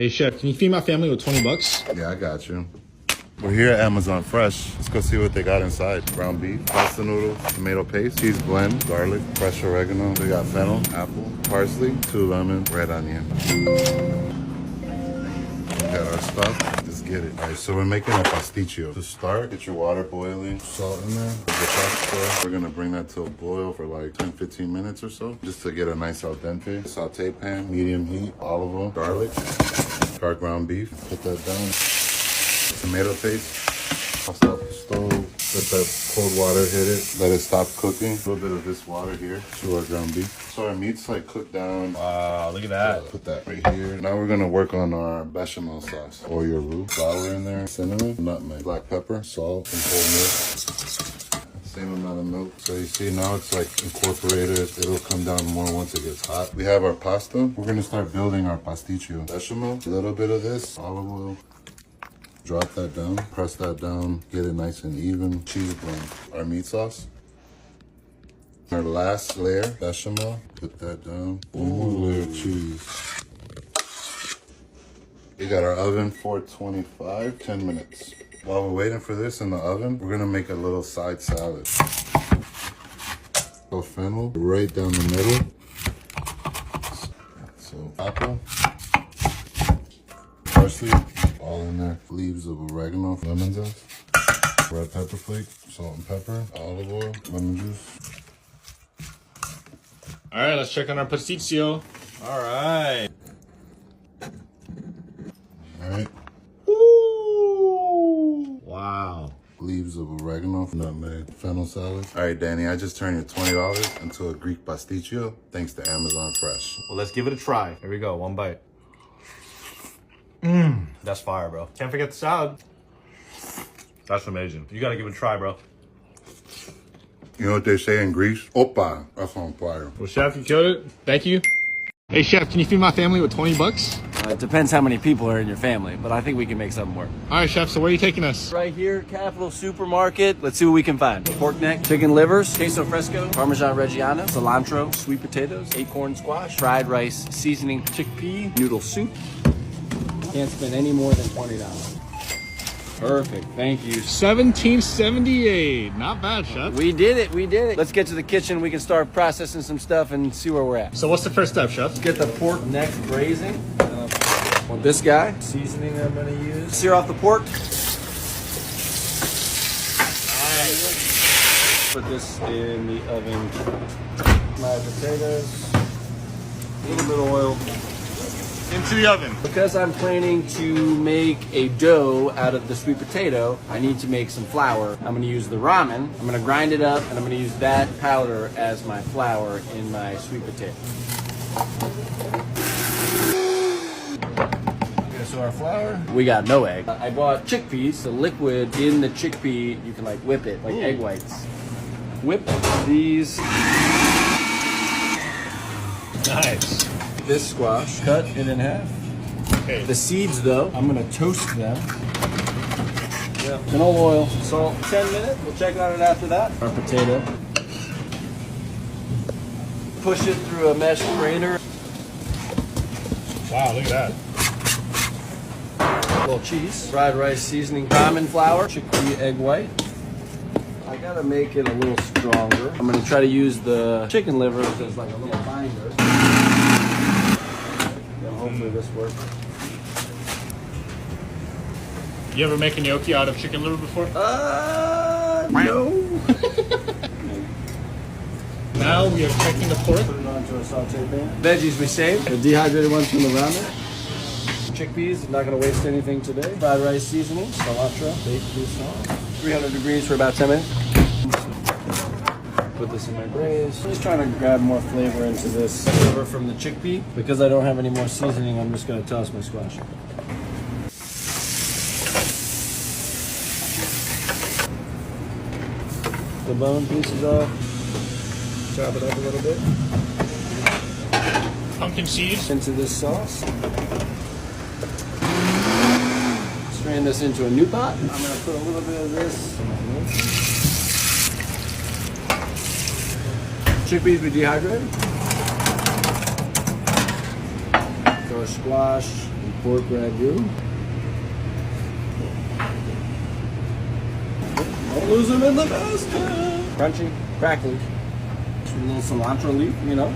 Hey chef, can you feed my family with 20 bucks? Yeah, I got you. We're here at Amazon Fresh. Let's go see what they got inside. Ground beef, pasta noodles, tomato paste, cheese blend, garlic, fresh oregano. They got fennel, apple, parsley, 2 lemons, red onion. We got our stuff. Let's get it. All right, so we're making a pasticcio. To start, get your water boiling, salt in there. We're gonna bring that to a boil for like 10-15 minutes or so, just to get a nice al dente. Saute pan, medium heat, olive oil, garlic, dark ground beef. Put that down. Tomato paste. Toss off the stove. Let that cold water hit it. Let it stop cooking. A little bit of this water here to our ground beef. So our meat's like cooked down. Wow, look at that. Put that right here. Now we're gonna work on our bechamel sauce. Or your roux. Flour in there. Cinnamon, nutmeg, black pepper, salt, and whole milk. Same amount of milk. So you see now it's like incorporated. It'll come down more once it gets hot. We have our pasta. We're gonna start building our pasticcio. Bechamel, a little bit of this, olive oil. Drop that down, press that down, get it nice and even. Cheese blend, our meat sauce. Our last layer, bechamel, put that down. One more layer of cheese. We got our oven, 425, 10 minutes. While we're waiting for this in the oven, we're gonna make a little side salad. So fennel, right down the middle. So apple, parsley, all in there. Leaves of oregano, lemon zest, red pepper flake, salt and pepper, olive oil, lemon juice. All right, let's check on our pasticcio. All right. All right. Ooh. Wow. Leaves of oregano, nutmeg, fennel salad. All right, Danny, I just turned your $20 into a Greek pasticcio thanks to Amazon Fresh. Well, let's give it a try. Here we go, one bite. That's fire, bro. Can't forget the salad. That's amazing. You gotta give it a try, bro. You know what they say in Greece? Opa, that's on fire. Well, chef, you killed it. Thank you. Hey, chef, can you feed my family with 20 bucks? It depends how many people are in your family, but I think we can make something work. All right, chef, so where are you taking us? Right here, Capital Supermarket. Let's see what we can find. Pork neck, chicken livers, queso fresco, Parmesan Reggiano, cilantro, sweet potatoes, acorn squash, fried rice, seasoning chickpea, noodle soup. Can't spend any more than $20. Perfect, thank you. $17.78. Not bad, chef. We did it, we did it. Let's get to the kitchen. We can start processing some stuff and see where we're at. So what's the first step, chef? Let's get the pork neck braising. Want this guy. Seasoning I'm gonna use. Sear off the pork. Nice. Put this in the oven. My potatoes. A little bit of oil. Into the oven. Because I'm planning to make a dough out of the sweet potato, I need to make some flour. I'm gonna use the ramen. I'm gonna grind it up and I'm gonna use that powder as my flour in my sweet potato. Okay, so our flour. We got no egg. I bought chickpeas. The liquid in the chickpea, you can like whip it, like egg whites. Whip these. Nice. This squash, cut it in half. Okay. The seeds though, I'm gonna toast them. Yep. Canola oil, salt. 10 minutes, we'll check on it after that. Our potato. Push it through a mesh grater. Wow, look at that. A little cheese. Fried rice seasoning, ramen flour, chickpea egg white. I gotta make it a little stronger. I'm gonna try to use the chicken liver as like a little binder. Hopefully this works. You ever make a gnocchi out of chicken liver before? No. Now we are checking the pork. Put it onto a saute pan. Veggies we saved. The dehydrated ones from the ramen. Chickpeas, not gonna waste anything today. Fried rice seasoning, cilantro, baked this on. 300 degrees for about 10 minutes. Put this in my braise. Just trying to grab more flavor into this liver from the chickpea. Because I don't have any more seasoning, I'm just gonna toss my squash. The bone pieces off. Chop it up a little bit. Pumpkin seeds. Into this sauce. Strain this into a new pot. I'm gonna put a little bit of this in my mix. Chickpeas we dehydrated. Throw squash and Pork ragu. Don't lose them in the basket. Crunchy, crackly. A little cilantro leaf, you know.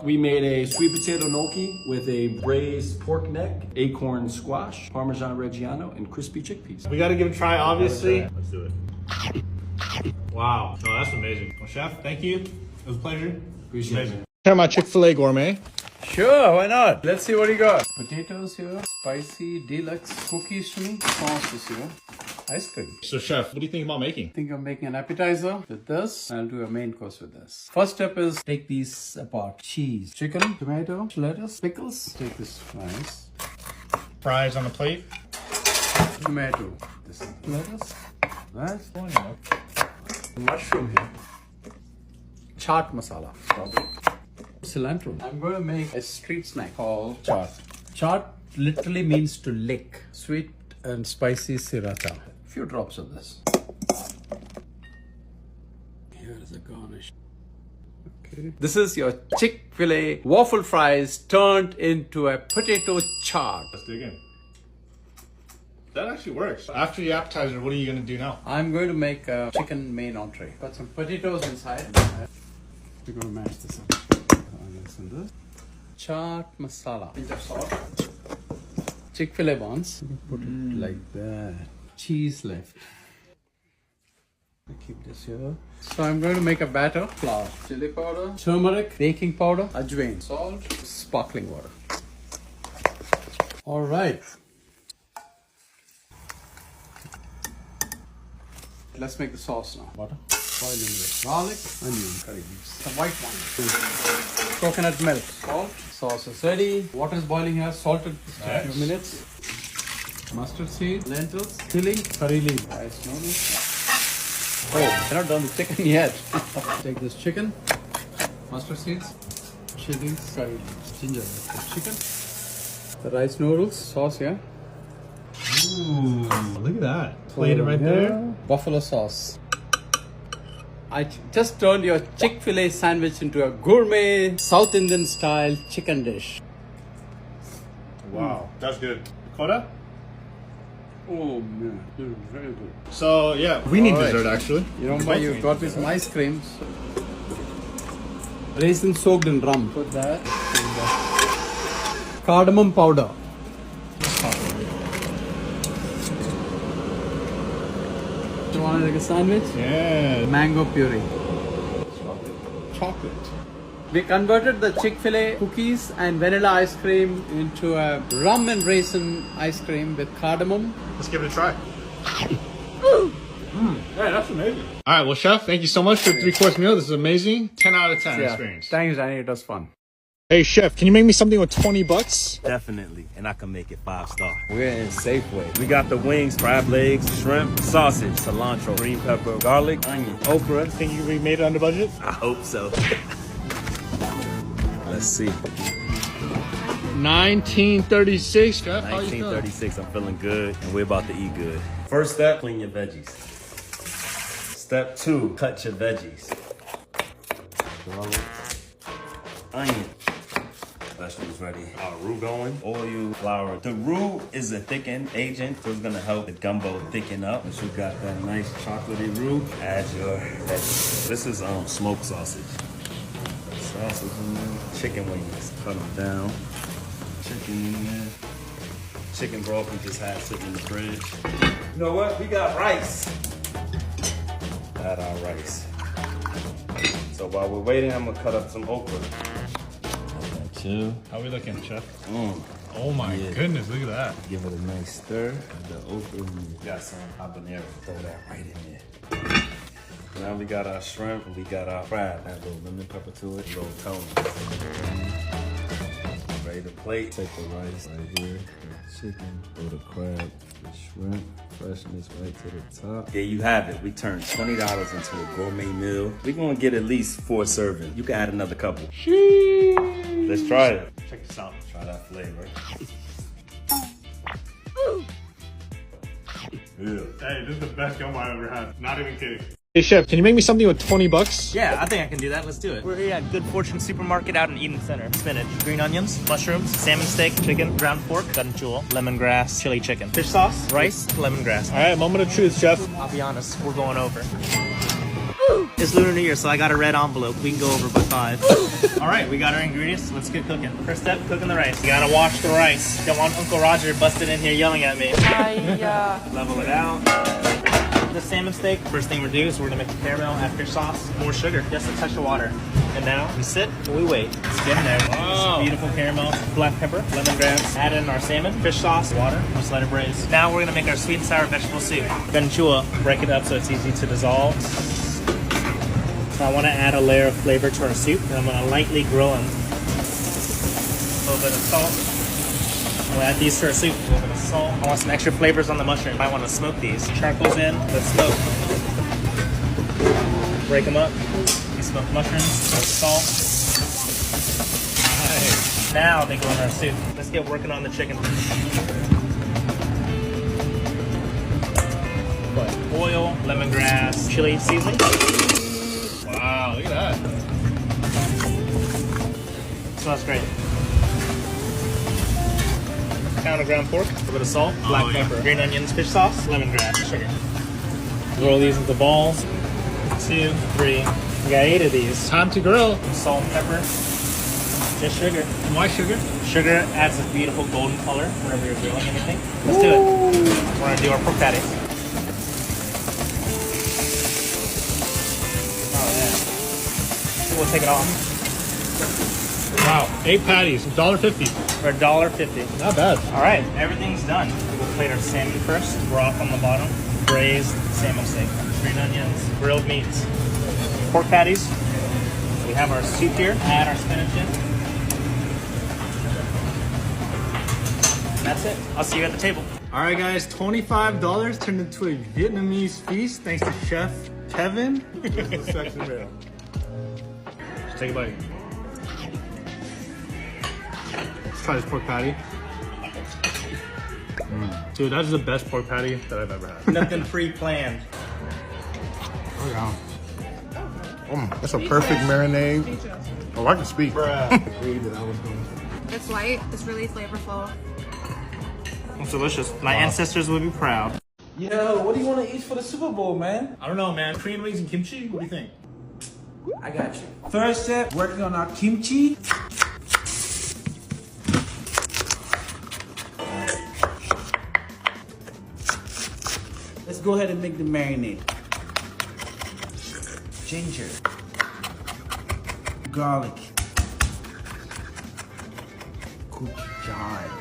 We made a sweet potato gnocchi with a braised pork neck, acorn squash, Parmesan Reggiano, and crispy chickpeas. We gotta give it a try, obviously. Let's do it. Wow. Oh, that's amazing. Well, Chef, thank you. It was a pleasure. Appreciate it. Try my Chick-fil-A gourmet. Sure, why not? Let's see what you got. Potatoes here, spicy deluxe cookies for me, sauces here, ice cream. So, Chef, what do you think about making? I think I'm making an appetizer with this. I'll do a main course with this. First step is take these apart. Cheese, chicken, tomato, lettuce, pickles. Take this fries. Fries on the plate. Tomato, this lettuce, that, mushroom here, chaat masala, cilantro. I'm going to make a street snack called chaat. Chaat literally means to lick. Sweet and spicy sriracha. A few drops of this. Here is a garnish. Okay. This is your Chick-fil-A waffle fries turned into a potato chaat. Let's dig in. That actually works. After the appetizer, what are you gonna do now? I'm going to make a chicken main entree. Got some potatoes inside. We're going to mash this up. This. Chaat masala. Pinch of salt. Chick-fil-A buns. Put it like that. Cheese left. I keep this here. So I'm going to make a batter. Flour, chili powder, turmeric, baking powder, ajwain, salt, sparkling water. All right. Let's make the sauce now. Butter, boiling with garlic, onion, curry leaves, the white one, coconut milk, salt. Sauce is ready. Water is boiling here. Salted for a few minutes. Mustard seed, lentils, filling, curry leaf, rice noodles. Oh, I'm not done the chicken yet. Take this chicken, mustard seeds, chilies, curry leaves, ginger, chicken, the rice noodles, sauce here. Ooh, look at that. Plate it right there. Buffalo sauce. I just turned your Chick-fil-A sandwich into a gourmet South Indian style chicken dish. Wow, that's good. Coda? Oh man, this is very good. So yeah, we need dessert actually. You know why you got me some ice cream? Raisin soaked in rum. Put that. Cardamom powder. You want like a sandwich? Yeah. Mango puree. Chocolate. We converted the Chick-fil-A cookies and vanilla ice cream into a rum and raisin ice cream with cardamom. Let's give it a try. Yeah, that's amazing. All right, well, Chef, thank you so much for the 3-course meal. This is amazing. 10 out of 10 experience. Thanks, Danny. It was fun. Hey, Chef, can you make me something with $20? Definitely, and I can make it 5-star. We're in Safeway. We got the wings, crab legs, shrimp, sausage, cilantro, green pepper, garlic, onion, okra. Think you made it under budget? I hope so. Let's see. 1936, Chef. How you feeling? 1936, I'm feeling good, and we're about to eat good. First step, clean your veggies. Step 2, cut your veggies. Garlic, onion. Vegetables ready. Our roux going. Oil, flour. The roux is a thickening agent, so it's gonna help the gumbo thicken up. Once you got that nice chocolatey roux, add your veggies. This is smoked sausage. Sausage in there. Chicken wings. Cut them down. Chicken in there. Chicken broth we just had sitting in the fridge. You know what? We got rice. Add our rice. So while we're waiting, I'm gonna cut up some okra. Too. How we looking, Chef? Mm. Oh my goodness, look at that. Give it a nice stir. Add the okra. We got some habanero. Throw that right in there. Now we got our shrimp and we got our crab. Add a little lemon pepper to it. A little tone. Ready to plate. Take the rice right here. The chicken. Throw the crab. The shrimp. Freshness right to the top. There you have it. We turned $20 into a gourmet meal. We're gonna get at least 4 servings. You can add another couple. Sheesh. Let's try it. Check this out. Try that flavor. Yeah. Hey, this is the best gum I ever had. Not even kidding. Hey chef, can you make me something with 20 bucks? Yeah, I think I can do that. Let's do it. We're here at Good Fortune Supermarket out in Eden Center. Spinach, green onions, mushrooms, salmon steak, chicken, ground pork, ganchul, lemongrass, chili chicken, fish sauce, rice, lemongrass. All right, moment of truth, chef. I'll be honest, we're going over. It's Lunar New Year, so I got a red envelope. We can go over by 5. All right, we got our ingredients. Let's get cooking. First step, cooking the rice. You gotta wash the rice. Don't want Uncle Roger busted in here yelling at me. Level it out. The salmon steak, first thing we do is we're gonna make the caramel, add fish sauce, more sugar, just a touch of water. And now we sit and we wait. It's getting there. Wow. This beautiful caramel, black pepper, lemongrass, add in our salmon, fish sauce, water, just let it braise. Now we're gonna make our sweet and sour vegetable soup. Ganchua, break it up so it's easy to dissolve. So I wanna add a layer of flavor to our soup, and I'm gonna lightly grill them. A little bit of salt. We'll add these to our soup. A little bit of salt. I want some extra flavors on the mushroom. I want to smoke these. Charcoal's in. Let's smoke. Break them up. We smoke mushrooms. Salt. Nice. Now they go in our soup. Let's get working on the chicken. Put oil, lemongrass, chili seasoning. Wow, look at that. Smells great. Pound of ground pork, a little bit of salt, black pepper, green onions, fish sauce, lemongrass, sugar. Roll these into balls. 2, 3. We got 8 of these. Time to grill. Salt and pepper. Just sugar. And why sugar? Sugar adds a beautiful golden color whenever you're grilling anything. Let's do it. We're gonna do our pork patties. Oh yeah. We'll take it off. Wow, 8 patties, $1.50. For $1.50. Not bad. All right, everyth's done. We'll plate our salmon first. Broth on the bottom. Braised salmon steak. Green onions. Grilled meats. Pork patties. We have our soup here. Add our spinach in. And that's it. I'll see you at the table. All right, guys, $25 turned into a Vietnamese feast thanks to Chef Kevin. This is sexy meal. Just take a bite. Let's try this pork patty. Dude, that's the best pork patty that I've ever had. Nothing pre-planned. Oh, yeah. That's a perfect marinade. Oh, I can speak. It's light, it's really flavorful. It's delicious. My ancestors would be proud. Yo, what do you want to eat for the Super Bowl, man? I don't know, man. Korean wings and kimchi? What do you think? I got you. First step, working on our kimchi. Let's go ahead and make the marinade. Ginger. Garlic. Gochujang.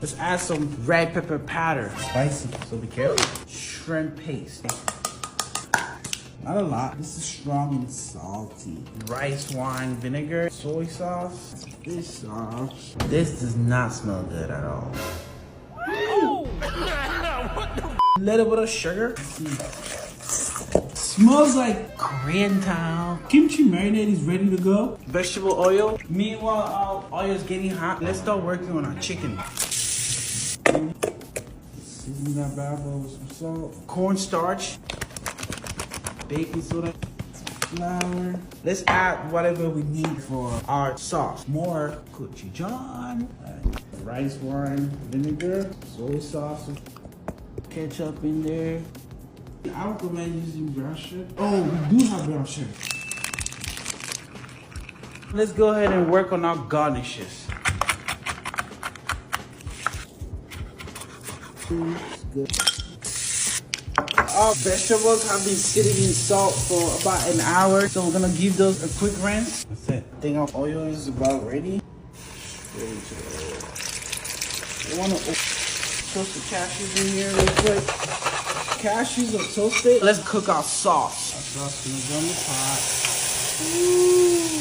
Let's add some red pepper powder. Spicy, so be careful. Shrimp paste. Not a lot. This is strong and salty. Rice wine vinegar, soy sauce, fish sauce. This does not smell good at all. A little bit of sugar. Smells like Korean town. Kimchi marinade is ready to go. Vegetable oil. Meanwhile, our oil is getting hot. Let's start working on our chicken. Season that bad boy with some salt. Cornstarch. Baking soda. Flour. Let's add whatever we need for our sauce. More gochujang. Rice wine vinegar. Soy sauce. Ketchup in there. I would recommend using brown sugar. Oh, we do have brown sugar. Let's go ahead and work on our garnishes. Good. Our vegetables have been sitting in salt for about an hour, so we're gonna give those a quick rinse. That's it. I think our oil is about ready. Ready to go. We wanna toast the cashews in here real quick. Cashews are toasted. Let's cook our sauce. Our sauce is gonna go in the pot.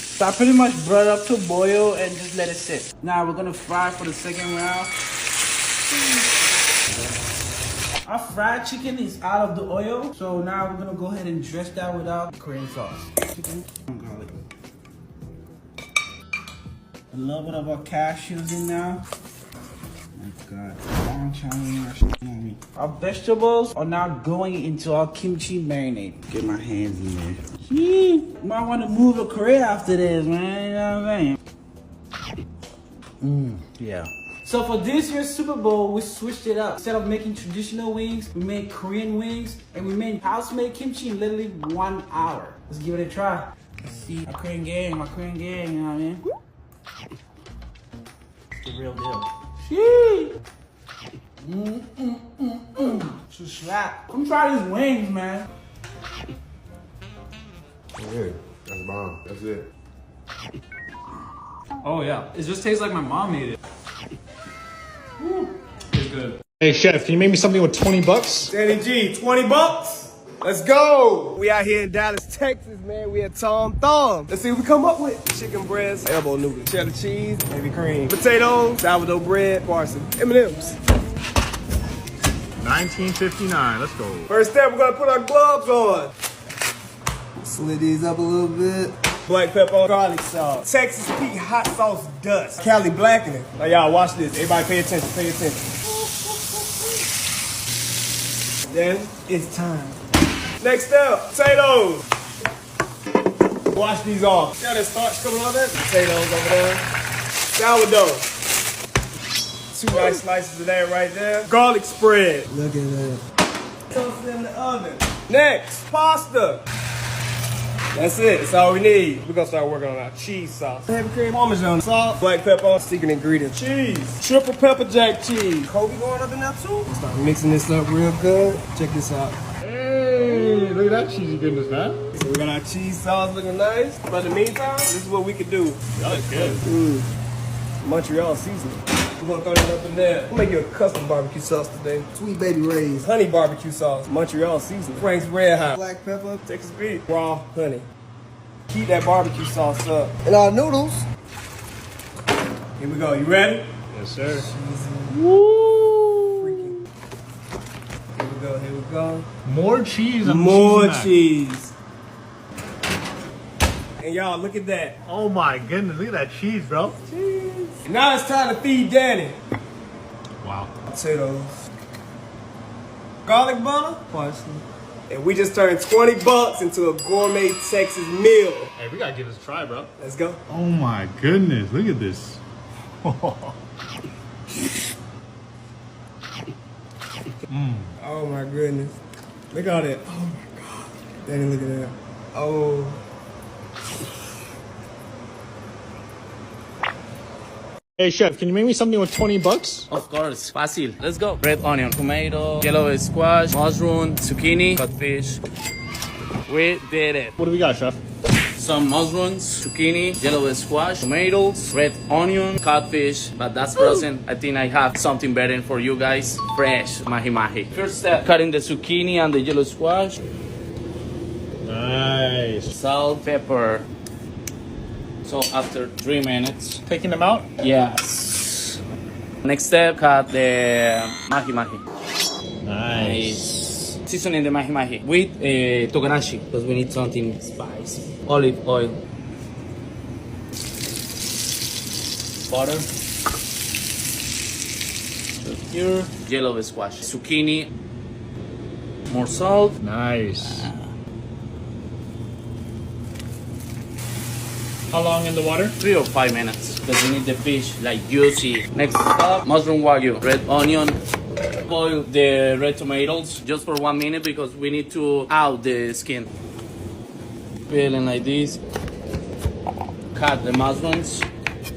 So I pretty much brought it up to boil and just let it sit. Now we're gonna fry for the second round. Our fried chicken is out of the oil, so now we're gonna go ahead and dress that with our Korean sauce. Chicken and garlic. A little bit of our cashews in now. God. Our vegetables are now going into our kimchi marinade. Get my hands in there. Might want to move to Korea after this, man. You know what I'm saying? Yeah. So for this year's Super Bowl, we switched it up. Instead of making traditional wings, we made Korean wings, and we made house-made kimchi in literally 1 hour. Let's give it a try. Let's see my Korean gang, you know what I mean? It's the real deal. Sheesh. It's a slap. Come try these wings, man. Yeah, that's bomb. That's it. Oh yeah, it just tastes like my mom made it. It's good. Hey chef, can you make me something with 20 bucks? Danny G, 20 bucks. Let's go. We out here in Dallas, Texas, man. We at Tom Thumb. Let's see what we come up with. Chicken breast, elbow noodles, cheddar cheese, maybe cream, potatoes, sourdough bread, parsley, M&M's. 1959, let's go. First step, we're gonna put our gloves on. Slid these up a little bit. Black pepper, garlic sauce, Texas Pete hot sauce dust, Cali blackening. Now y'all watch this. Everybody pay attention, pay attention. Then it's time. Next up, potatoes. Wash these off. See how that starch coming off that? Potatoes over there. Sourdough. 2 nice slices of that right there. Garlic spread. Look at that. Toast it in the oven. Next, pasta. That's it. That's all we need. We're gonna start working on our cheese sauce. Heavy cream, Parmesan, salt, black pepper, secret ingredient, cheese, triple pepper jack cheese. Kobe going up in there too. Start mixing this up real good. Check this out. Hey, look at that cheesy goodness, man. So we got our cheese sauce looking nice. But in the meantime, this is what we could do. That looks good. Montreal seasoning. We're gonna throw that up in there. We'll make you a custom barbecue sauce today. Sweet Baby Ray's honey barbecue sauce. Montreal seasoning. Frank's Red Hot. Black pepper. Texas beef. Raw honey. Keep that barbecue sauce up. And our noodles. Here we go. You ready? Yes, sir. Woo! Freaking. Here we go. Here we go. More cheese. More cheese. And y'all, look at that. Oh my goodness, look at that cheese, bro. And now it's time to feed Danny. Wow. Potatoes. Garlic butter. Parsley. And we just turned 20 bucks into a gourmet Texas meal. Hey, we gotta give this a try, bro. Let's go. Oh my goodness, look at this. Oh my goodness. Look at all that. Oh my God. Danny, look at that. Oh. Hey chef, can you make me something with 20 bucks? Of course, fácil. Let's go. Red onion, tomato, yellow squash, mushroom, zucchini, codfish. We did it. What do we got, chef? Some mushrooms, zucchini, yellow squash, tomatoes, red onion, codfish, but that's frozen. I think I have something better for you guys. Fresh mahi mahi. First step, cutting the zucchini and the yellow squash. Nice. Salt, pepper. So after 3 minutes. Taking them out? Yes. Next step, cut the mahi mahi. Nice. Seasoning the mahi mahi with togarashi because we need something spicy. Olive oil. Butter. Here. Yellow squash. Zucchini. More salt. Nice. How long in the water? 3 or 5 minutes because we need the fish like juicy. Next step, mushroom wagyu, red onion. Boil the red tomatoes just for 1 minute because we need to out the skin. Peeling like this. Cut the mushrooms.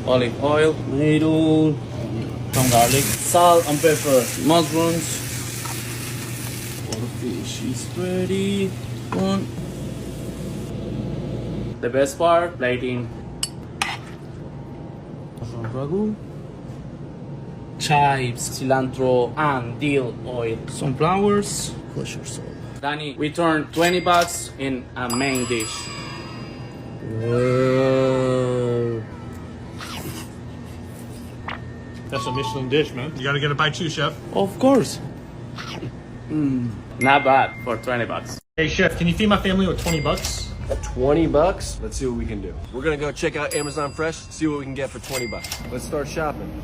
Olive oil, tomato, some garlic, salt and pepper, mushrooms. Our fish is ready. One. The best part, plating. Ragu. Chives, cilantro, and dill oil. Some flowers. Kosher salt. Danny, we turned 20 bucks in a main dish. Whoa. That's a Michelin dish, man. You gotta get a bite too, chef. Of course. Not bad for 20 bucks. Hey chef, can you feed my family with 20 bucks? 20 bucks? Let's see what we can do. We're gonna go check out Amazon Fresh, see what we can get for 20 bucks. Let's start shopping.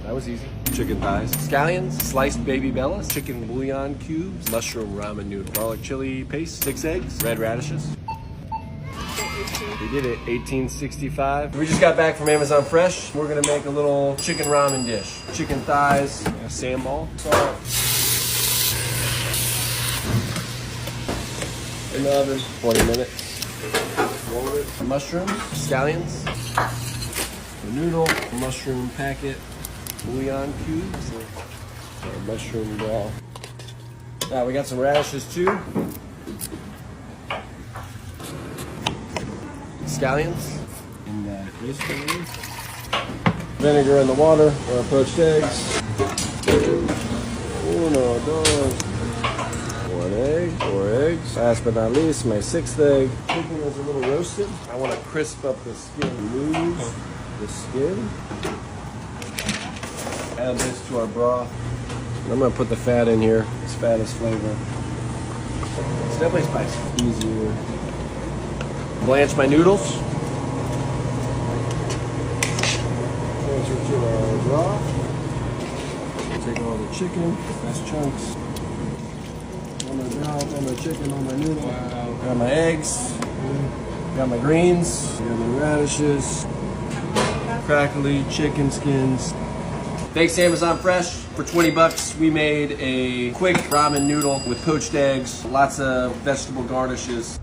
That was easy. Chicken thighs. Scallions, sliced baby bellas, chicken bouillon cubes, mushroom ramen noodle, garlic chili paste, 6 eggs, red radishes. We did it, 1865. We just got back from Amazon Fresh. We're gonna make a little chicken ramen dish. Chicken thighs, a sand ball, salt. In the oven, 20 minutes. Mushrooms, scallions, a noodle, a mushroom packet, bouillon cubes, a mushroom ball. We got some radishes too. Scallions, and vinegar in the water, or poached eggs. Uno, dos. 1 egg, 4 eggs. Last but not least, my 6th egg. Chicken is a little roasted. I want to crisp up the skin. Remove the skin. Add this to our broth. And I'm going to put the fat in here. It's fat is flavor. It's definitely spicy. Easier. Blanch my noodles. Transfer to our broth. Take all the chicken, best chunks. On my broth, on my chicken, on my noodle. Wow. Got my eggs. Got my greens. Got my radishes. Crackly chicken skins. Thanks to Amazon Fresh. For 20 bucks, we made a quick ramen noodle with poached eggs, lots of vegetable garnishes.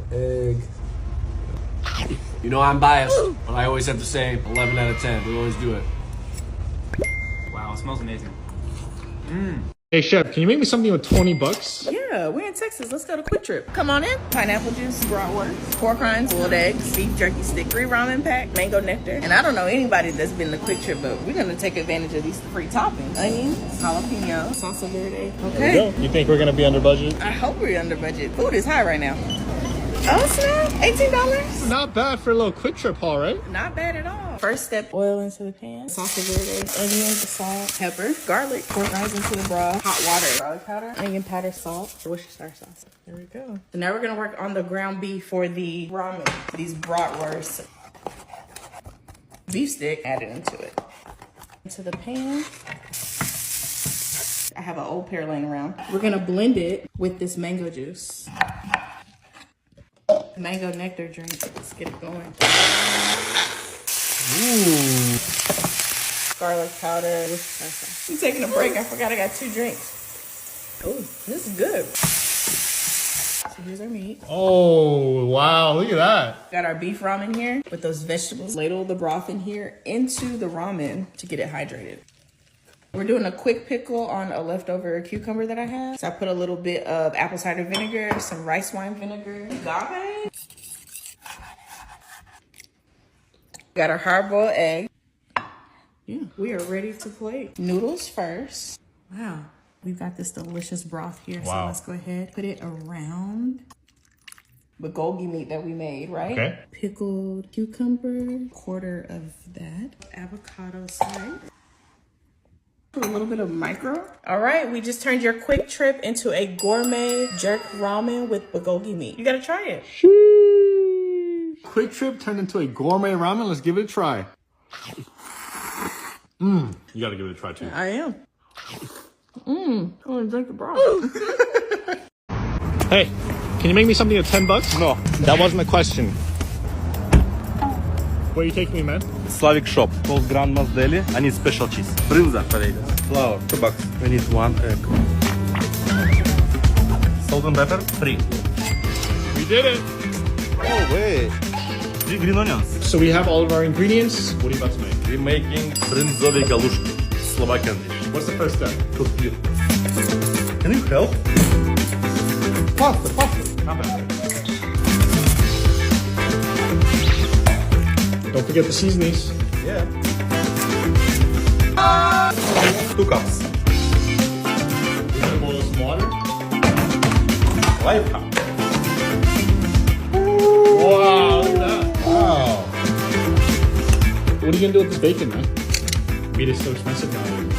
Egg. You know I'm biased, but I always have to say 11 out of 10. We always do it. Wow, it smells amazing. Hey chef, can you make me something with 20 bucks? Yeah, we're in Texas. Let's go to Quick Trip. Come on in. Pineapple juice, bratwurst, pork rinds, boiled eggs, beef jerky stick, 3 ramen pack, mango nectar. And I don't know anybody that's been to Quick Trip, but we're gonna take advantage of these free toppings. Onions, jalapeno, salsa verde. Okay. You think we're gonna be under budget? I hope we're under budget. Food is high right now. Oh snap, $18? Not bad for a little quick trip haul, right? Not bad at all. First step, oil into the pan, salsa verde, onions, salt, pepper, garlic, pork rinds into the broth, hot water, garlic powder, onion powder, salt, Worcestershire sauce. There we go. So now we're gonna work on the ground beef for the ramen. These bratwurst. Beef stick, add it into it. Into the pan. I have an old pear laying around. We're gonna blend it with this mango juice. Mango nectar drink. Let's get it going. Ooh. Garlic powder. I'm taking a break. I forgot I got 2 drinks. Oh, this is good. So here's our meat. Oh, wow, look at that. Got our beef ramen here with those vegetables. Ladle the broth in here into the ramen to get it hydrated. We're doing a quick pickle on a leftover cucumber that I have. So I put a little bit of apple cider vinegar, some rice wine vinegar, agave. Got our hard-boiled egg. Yeah, we are ready to plate. Noodles first. Wow, we've got this delicious broth here. Wow. So let's go ahead, put it around the bulgogi meat that we made, right? Okay. Pickled cucumber, quarter of that. Avocado slice. A little bit of micro. All right, we just turned your Quick Trip into a gourmet jerk ramen with bulgogi meat. You gotta try it. Quick Trip turned into a gourmet ramen. Let's give it a try. You gotta give it a try too. I am. I wanna drink the broth. Hey, can you make me something with 10 bucks? No. That wasn't the question. Where are you taking me, man? Slavic shop called Grandma's Deli. I need special cheese. Brinza, flour, 2 bucks. We need 1 egg. Salt and pepper, 3. We did it. Oh wait. 3 green onions. So we have all of our ingredients. What are you about to make? We're making brinzovi galushki. Slovakian dish. What's the first step? Cook it. Can you help? Pasta. Not bad. Don't forget the seasonings. Yeah. 2 cups. We're gonna boil some water. Life hack. Wow, look at that. Wow. What are you gonna do with this bacon, man? Meat is so expensive nowadays.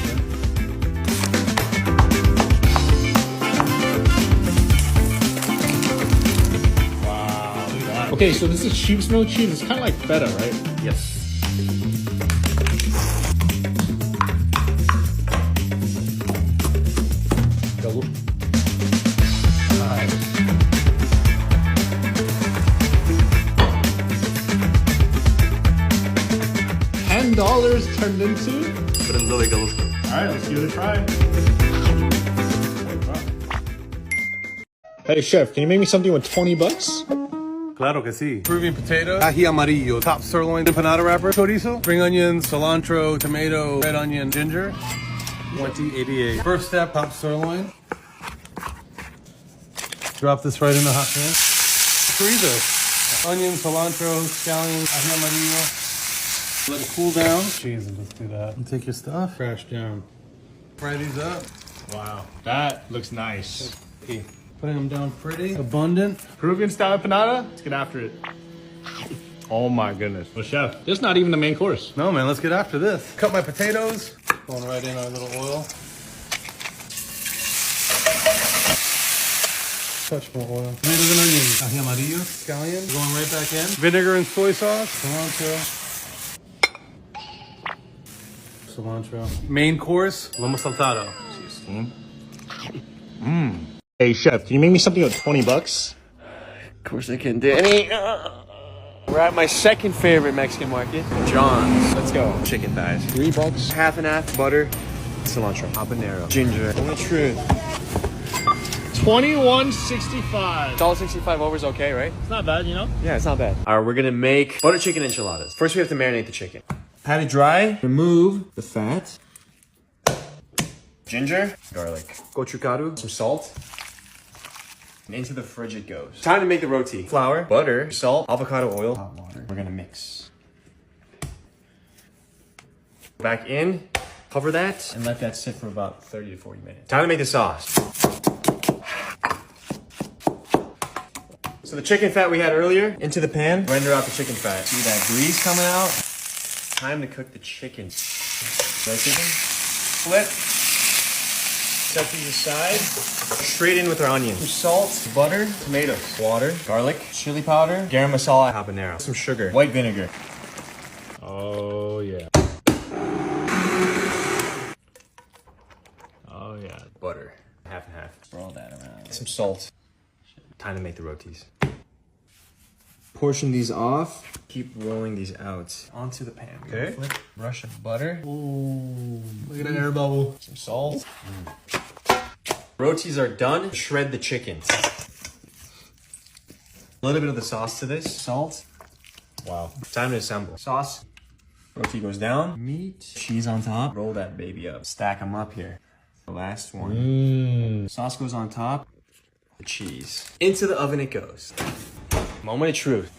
Wow, look at that. Okay, so this is sheep's milk cheese. It's kind of like feta, right? Yes. $10 turned into... Alright, let's give it a try. Hey chef, can you make me something with 20 bucks? Claro que sí. Peruvian potato, ají amarillo, top sirloin, empanada wrapper, chorizo, spring onions, cilantro, tomato, red onion, ginger. 2088. First step, top sirloin. Drop this right in the hot pan. Chorizo, onion, cilantro, scallion, ají amarillo. Let it cool down. Jesus, let's do that. And take your stuff. Crash down. Fry these up. Wow, that looks nice. Putting them down pretty. Abundant. Peruvian style empanada? Let's get after it. Oh my goodness. Well, chef, this is not even the main course. No, man, let's get after this. Cut my potatoes. Going right in our little oil. Touch more oil. Tomatoes and onions. Ají amarillo. Scallion. Going right back in. Vinegar and soy sauce. Cilantro. Main course. Lomo saltado. Hey chef, can you make me something with 20 bucks? Of course I can, Danny. We're at my second favorite Mexican market, John's. Let's go. Chicken thighs. $3. Half and half butter, cilantro, habanero, ginger. Only truth. $21.65. $1.65 over is okay, right? It's not bad, you know? Yeah, it's not bad. All right, we're gonna make butter chicken enchiladas. First, we have to marinate the chicken. Pat it dry. Remove the fat. Ginger, garlic, gochugaru, some salt. And into the fridge it goes. Time to make the roti. Flour, butter, salt, avocado oil, hot water. We're gonna mix. Back in, cover that, and let that sit for about 30 to 40 minutes. Time to make the sauce. So the chicken fat we had earlier, into the pan, render out the chicken fat. See that grease coming out? Time to cook the chicken. Right, chicken? Flip. Set these aside. Straight in with our onions. Some salt, butter, tomatoes, water, garlic, chili powder, garam masala, habanero, some sugar, white vinegar. Oh yeah. Oh yeah. Butter, half and half. Roll that around. Some salt. Time to make the rotis. Portion these off. Keep rolling these out onto the pan. Okay. Flip, brush of butter. Ooh, look at that air bubble. Some salt. Rotis are done. Shred the chicken. A little bit of the sauce to this. Salt. Wow. Time to assemble. Sauce. Roti goes down. Meat. Cheese on top. Roll that baby up. Stack them up here. The last one. Sauce goes on top. The cheese. Into the oven it goes. Moment of truth.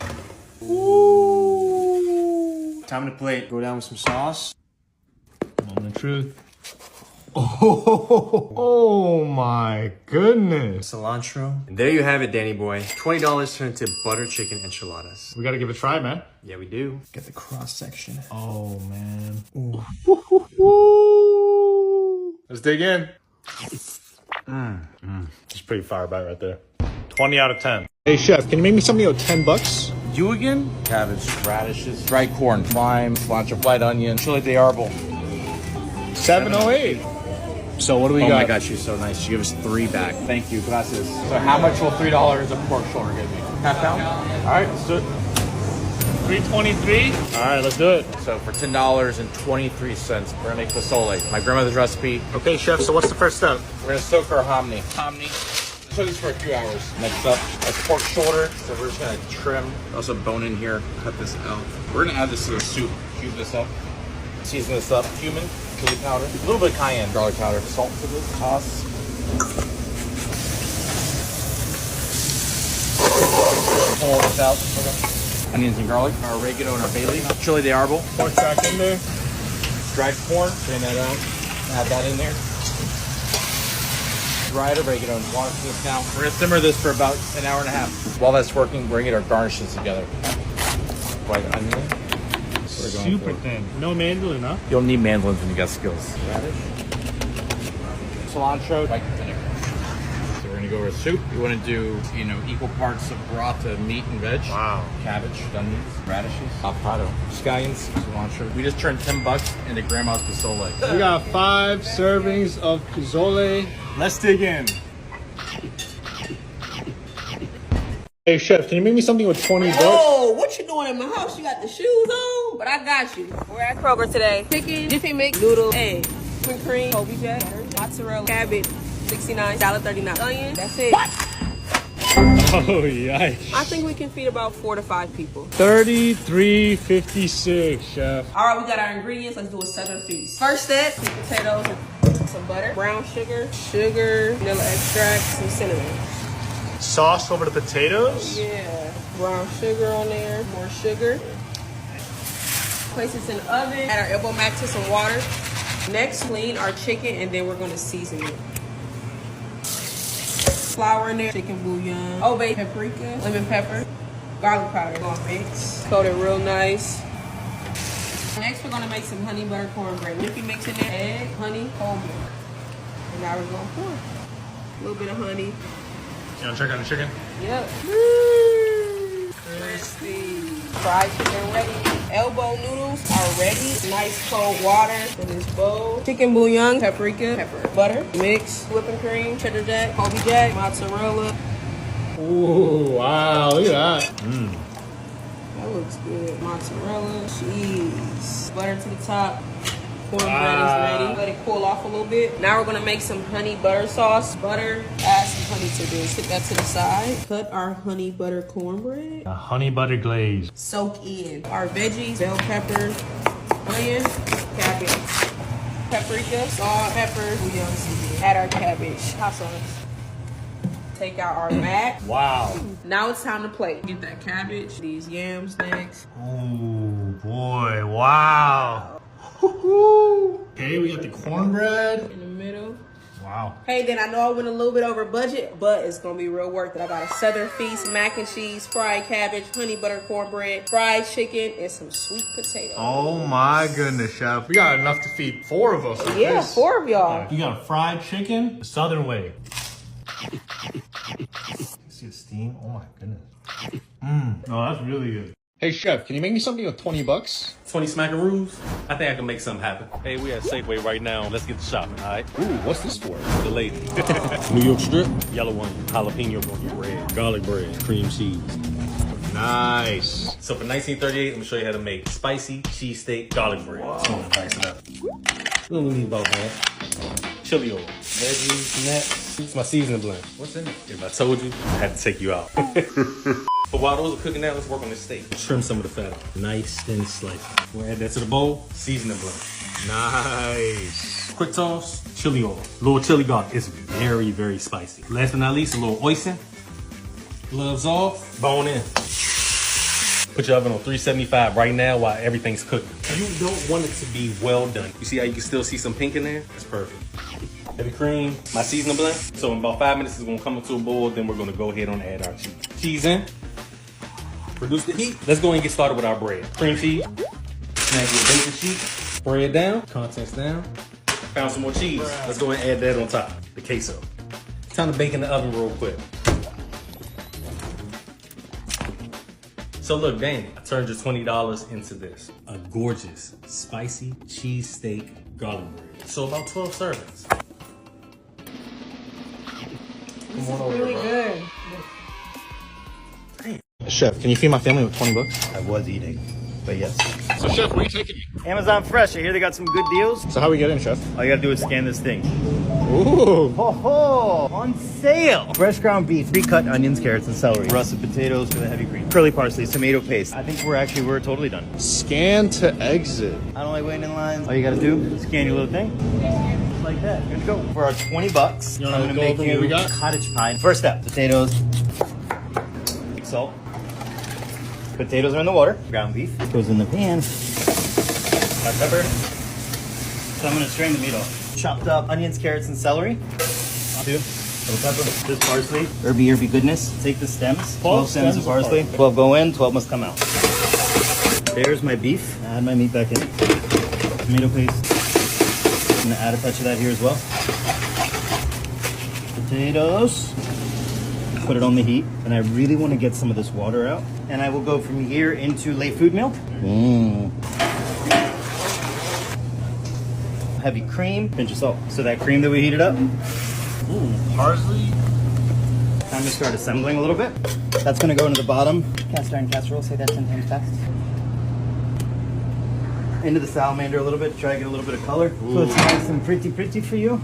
Ooh. Time to plate. Go down with some sauce. Moment of truth. Oh my goodness. Cilantro. And there you have it, Danny boy. $20 turned into butter chicken enchiladas. We gotta give it a try, man. Yeah, we do. Get the cross section. Oh man. Let's dig in. It's pretty fire bite right there. 20 out of 10. Hey chef, can you make me something with 10 bucks? You again? Cabbage, radishes, dried corn, lime, cilantro, white onion, chile de árbol. 708. So what do we got? Oh my gosh, she's so nice. She gave us 3 back. Thank you, gracias. So how much will $3 of pork shoulder give me? Half pound? All right, let's do it. 323. All right, let's do it. So for $10.23, we're gonna make pozole. My grandmother's recipe. Okay, chef, so what's the first step? We're gonna soak our hominy. Soak this for a few hours. Next up, that's pork shoulder. So we're just gonna trim. Also bone in here, cut this out. We're gonna add this to the soup. Cube this up. Season this up. Cumin, chili powder, a little bit of cayenne, garlic powder, salt to this, sauce. Pull all this out. Okay. Onions and garlic, our oregano and our bay leaf, chili de árbol, Pork back in there. dried corn, drain that out, add that in there. Dried oregano and water to this now. We're gonna simmer this for about an hour and a half. While that's working, we're gonna get our garnishes together. White onion. Super thin. No mandolin, huh? You'll need mandolins when you got skills. Radish. Cilantro. White vinegar. So we're gonna go over soup. You wanna do, equal parts of broth to meat and veg. Wow. Cabbage, onions, radishes, avocado, scallions, cilantro. We just turned $10 into grandma's pozole. We got 5 servings of pozole. Let's dig in. Hey chef, can you make me something with 20 bucks? Oh, what you doing in my house? You got the shoes on? but I got you. We're at Kroger today. Chicken, Jiffy Mix, noodles, egg, whipped cream, Kobe jack, mozzarella, cabbage, 69, salad 39, onion. That's it. What? Oh, yikes. I think we can feed about 4 to 5 people. $33.56, chef. All right, we got our ingredients. Let's do a southern feast. First step, sweet potatoes, some butter, brown sugar, vanilla extract, some cinnamon. Sauce over the potatoes? Yeah, brown sugar on there, more sugar. Place this in the oven, add our elbow mac to some water. Next, clean our chicken, and then we're gonna season it. Flour in there, chicken bouillon, bay, paprika, lemon pepper, garlic powder. Gonna mix, coat it real nice. Next, we're gonna make some honey butter cornbread. Whippy mix in there, egg, honey, whole milk. And now we're gonna pour a little bit of honey. You want to check on the chicken? Yep. Crispy. Fried chicken ready. Elbow noodles are ready. Nice cold water in this bowl. Chicken bouillon, paprika, pepper, butter, mix, whipping cream, cheddar jack, Kobe jack, mozzarella. Ooh, wow, look at that. That looks good. Mozzarella, cheese, butter to the top. Cornbread is ready. Let it cool off a little bit. Now we're gonna make some honey butter sauce. Butter, add some honey to this. Sit that to the side. Cut our honey butter cornbread. A honey butter glaze. Soak in our veggies, bell pepper, onion, cabbage, paprika, salt, pepper, bouillon seasoning. Add our cabbage, hot sauce. Take out our mac. Wow. Now it's time to plate. Get that cabbage, these yams next. Oh boy, wow. Okay, we got the cornbread. In the middle. Wow. Hey, then I know I went a little bit over budget, but it's gonna be real worth it. I got a Southern Feast, mac and cheese, fried cabbage, honey butter cornbread, fried chicken, and some sweet potatoes. Oh my goodness, chef. We got enough to feed 4 of us. Yeah, 4 of y'all. You got a fried chicken, the Southern way. See the steam? Oh my goodness. Oh, that's really good. Hey chef, can you make me something with $20? 20 smackaroos. I think I can make something happen. Hey, we at Safeway right now. Let's get to shopping, all right? Ooh, what's this for? The lady. New York strip? Yellow one, jalapeno gonna get red. Garlic bread, cream cheese. Nice. So for 1938, I'm gonna show you how to make spicy cheesesteak garlic bread. Wow. So I'm gonna spice it up. We're gonna need about half. Chili oil, veggies, nuts. It's my seasoning blend. What's in it? If I told you, I had to take you out. But while those are cooking now, let's work on this steak. Trim some of the fat. Nice thin slice. We'll add that to the bowl. Seasoning blend. Nice. Quick toss, chili oil. Little chili garlic. It's very, very spicy. Last but not least, a little oyster. Gloves off, bone in. Put your oven on 375 right now while everything's cooking. You don't want it to be well done. You see how you can still see some pink in there? That's perfect. Heavy cream, my seasoning blend. So in about 5 minutes, it's gonna come into a boil. Then we're gonna go ahead and add our cheese. Cheese in. Reduce the heat. Let's go and get started with our bread. Cream cheese. Snag your baking sheet. Spray it down. Contents down. Found some more cheese. Let's go and add that on top. The queso. Time to bake in the oven real quick. So look, Danny, I turned your $20 into this. A gorgeous, spicy cheesesteak garlic bread. So about 12 servings. Come on over, Really bro. good. Chef, can you feed my family with $20? I was eating, but yes. So chef, where are you taking me? Amazon Fresh, I hear they got some good deals. So how we get in, chef? All you gotta do is scan this thing. Ooh. Ho ho! On sale! Fresh ground beef, pre-cut onions, carrots, and celery. Russet potatoes for the heavy green. Curly parsley, tomato paste. I think we're totally done. Scan to exit. I don't like waiting in lines. All you gotta do, scan your little thing. Just like that. Good to go. For our $20, You I'm wanna gonna go make over what we you got? cottage pie. First step, potatoes. Salt. Potatoes are in the water. Ground beef goes in the pan. Hot pepper. So I'm gonna strain the meat off. Chopped up onions, carrots, and celery. 2. Little pepper. This parsley. Herby goodness. Take the stems. 12 stems of parsley. 12 go in, 12 must come out. There's my beef. Add my meat back in. Tomato paste. I'm gonna add a touch of that here as well. Potatoes. Put it on the heat, and I really want to get some of this water out. And I will go from here into late food milk. Heavy cream, pinch of salt. So that cream that we heated up. Ooh, parsley. Time to start assembling a little bit. That's gonna go into the bottom. Cast iron casserole, say that 10 times fast. into the salamander a little bit, try to get a little bit of color. So it's nice and pretty for you.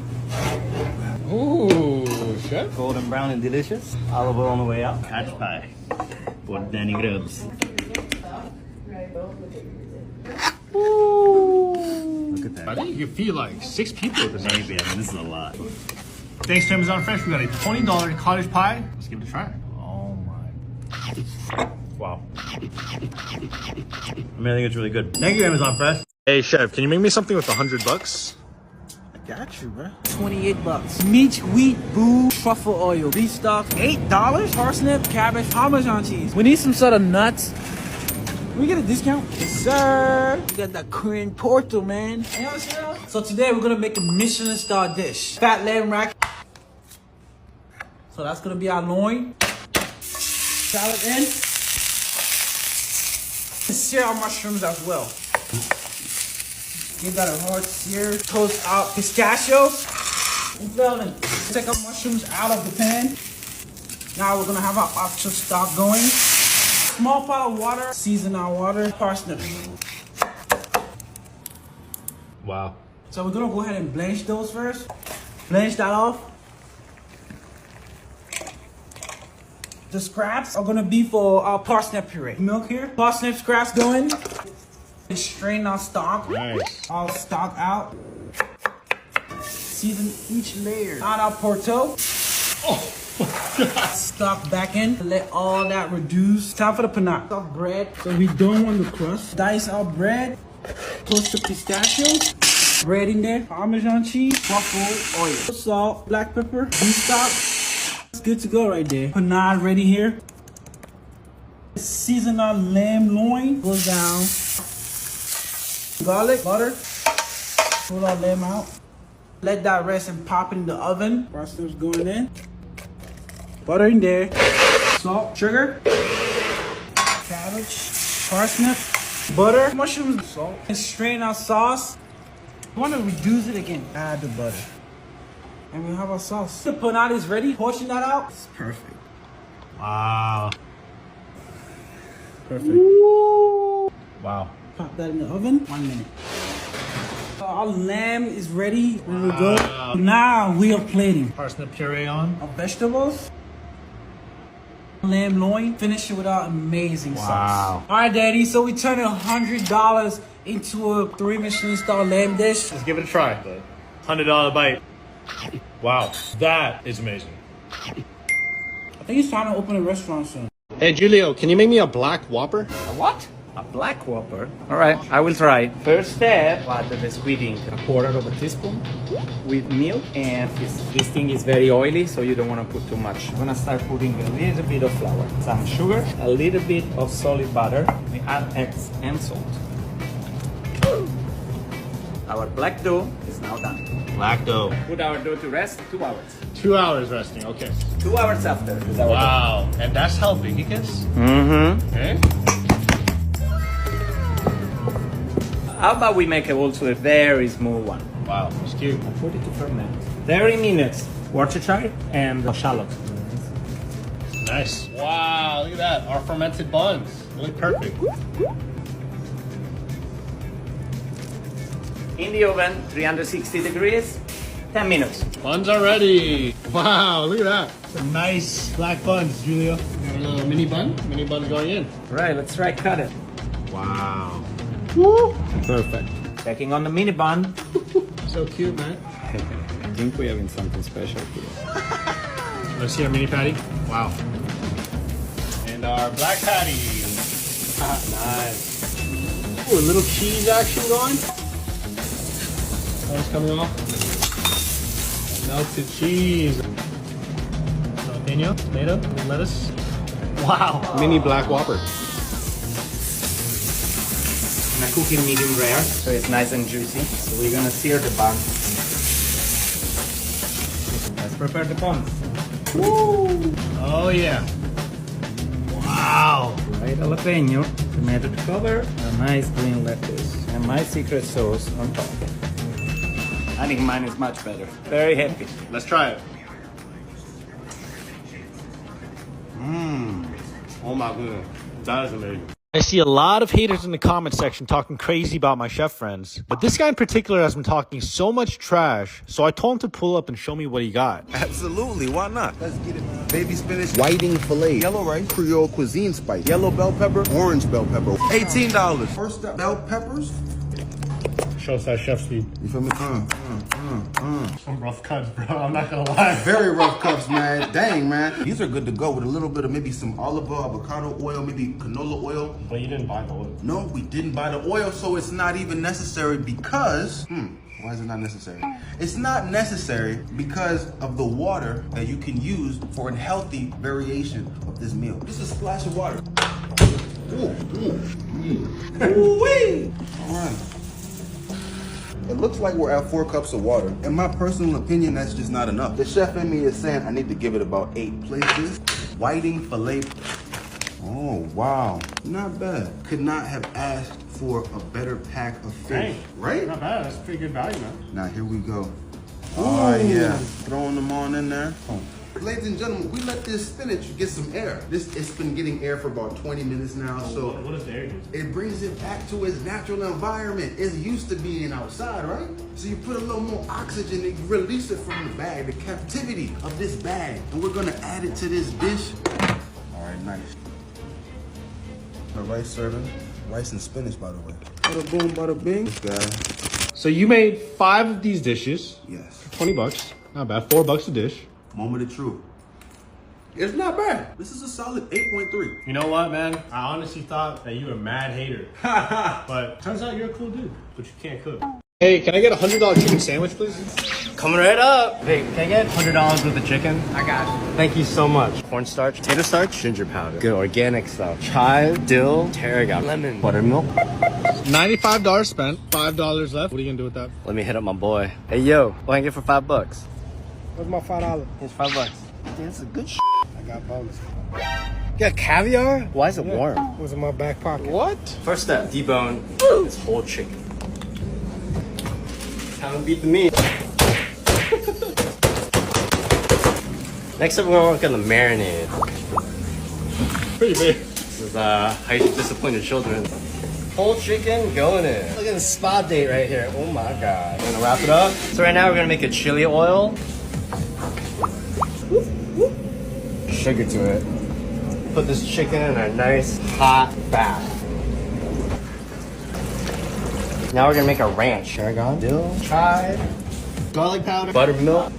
Ooh, chef. Golden brown and delicious. Olive oil on the way out. Catch pie. For Danny Grubbs. Look at that. I think you could feed like 6 people with this. Maybe, I mean, this is a lot. Thanks to Amazon Fresh, we got a $20 cottage pie. Let's give it a try. Oh my. Wow. I mean, I think it's really good. Thank you, Amazon Fresh. Hey chef, can you make me something with $100? Got you, bro. 28 bucks. Meat, wheat, boo, truffle oil, beef stock, $8. Parsnip, cabbage, Parmesan cheese. We need some sort of nuts. Can we get a discount? Yes, sir. We got that Korean portal, man. So today we're gonna make a Michelin star dish. Fat lamb rack. So that's gonna be our loin. Salad in. And sear our mushrooms as well. Give that a hard sear. Toast out pistachios. And fellas, take our mushrooms out of the pan. Now we're gonna have our actual stock going. Small pot of water. Season our water. Parsnip. Wow. So we're gonna go ahead and blanch those first. Blanch that off. The scraps are gonna be for our parsnip puree. Milk here. Parsnip scraps going. Strain our stock. Nice. All stock out. Season each layer. Add our porto. Oh my God. Stock back in. Let all that reduce. Time for the panade. Our bread. So we don't want the crust. Dice our bread. Toast the pistachios. Bread in there. Parmesan cheese. Truffle oil. Salt. Black pepper. Beef stock. It's good to go right there. Panade ready here. Season our lamb loin. Goes down. Garlic, butter, pull our lamb out. Let that rest and pop in the oven. Parsnips going in. Butter in there. Salt, sugar, cabbage, parsnip, butter, mushrooms, salt. And strain our sauce. You want to reduce it again. Add the butter. And we have our sauce. The panade is ready. Portion that out. It's perfect. Wow. Perfect. Wow. Pop that in the oven. 1 minute. Our lamb is ready. Ready to go. Now we are plating. Parsnip puree on. Our vegetables. Lamb loin. Finish it with our amazing sauce. All right, Daddy. So we turned $100 into a 3 Michelin star lamb dish. Let's give it a try. $100 bite. Wow. That is amazing. I think it's time to open a restaurant soon. Hey Julio, can you make me a black Whopper? A what? A black Whopper. All right, I will try. First step, water the squid ink, 1/4 teaspoon with milk, and this thing is very oily, so you don't want to put too much. I'm gonna start putting a little bit of flour, some sugar, a little bit of solid butter. We add eggs and salt. Our black dough is now done. Black dough. Put our dough to rest 2 hours. 2 hours resting, okay. 2 hours after is our Wow, and that's how big it gets? dough. Mm-hmm. Okay. How about we make also a very small one? Wow, it's cute. I put it to ferment. 30 minutes. Worcestershire and shallot. Nice. Wow, look at that. Our fermented buns. Really perfect. In the oven, 360 degrees, 10 minutes. Buns are ready. Wow, look at that. Some nice black buns, Julio. Got a little mini bun. Mini bun going in. All right, let's try cut it. Wow. Woo. Perfect. Checking on the mini bun. So cute, man. I think we're having something special here. Let's see our mini patty. Wow. And our black patty. Nice. Ooh, a little cheese action going. That's coming off. Melted cheese. Jalapeno, tomato, lettuce. Wow. Mini black Whopper. I'm gonna cook it medium rare, so it's nice and juicy. So we're gonna sear the bun. Let's prepare the buns. Woo! Oh yeah. Wow. Right jalapeno, tomato to cover, a nice green lettuce, and my secret sauce on top. I think mine is much better. Very happy. Let's try it. Oh my goodness. That is amazing. I see a lot of haters in the comment section talking crazy about my chef friends, but this guy in particular has been talking so much trash, so I told him to pull up and show me what he got. Absolutely, why not? Let's get it, man. Baby spinach, whiting filet, yellow rice, Creole cuisine spice, yellow bell pepper, orange bell pepper. $18. First up, bell peppers. Show us that chef speed. You feel me? Some rough cuts, bro. I'm not gonna lie. Very rough cups, man. Dang, man. These are good to go with a little bit of maybe some olive oil, avocado oil, maybe canola oil. But you didn't buy the oil. No, we didn't buy the oil, so it's not even necessary because, why is it not necessary? It's not necessary because of the water that you can use for a healthy variation of this meal. Just a splash of water. Ooh-wee. All right. It looks like we're at 4 cups of water. In my personal opinion, that's just not enough. The chef in me is saying I need to give it about 8 places. Whiting filet. Oh, wow. Not bad. Could not have asked for a better pack of fish. Dang. Right? Not bad. That's pretty good value, man. Now, here we go. Oh, yeah. Throwing them on in there. Oh. Ladies and gentlemen, we let this spinach get some air. It's been getting air for about 20 minutes now. So what does the air do? it brings it back to its natural environment. It's used to being outside, right? So you put a little more oxygen and you release it from the bag, the captivity of this bag. And we're gonna add it to this dish. All right, nice. The rice serving. Rice and spinach, by the way. Bada boom, bada bing. This guy. So you made 5 of these dishes. Yes. For $20. Not bad. $4 a dish. Moment of truth. It's not bad. This is a solid 8.3. You know what, man? I honestly thought that you were a mad hater. But turns out you're a cool dude, but you can't cook. Hey, can I get a $100 chicken sandwich, please? Coming right up. Hey, can I get $100 with the chicken? I got you. Thank you so much. Cornstarch, potato starch, ginger powder. Good organic stuff. Chive, dill, tarragon, lemon, buttermilk. $95 spent, $5 left. What are you gonna do with that? Let me hit up my boy. Hey, yo, what can I get for $5? Where's my $5? Here's $5. Damn, that's a good I got bonus. You got caviar? Why is it warm? It was in my back pocket. What? First step, debone this whole chicken. Time to beat the meat. Next up, we're gonna work on the marinade. Pretty big. This is how you discipline your children. Whole chicken going in. Look at the spa date right here. Oh my god. We're gonna wrap it up. So right now we're gonna make a chili oil. Sugar to it. Put this chicken in a nice hot bath. Now we're gonna make a ranch. Tarragon, dill, chive, garlic powder, buttermilk.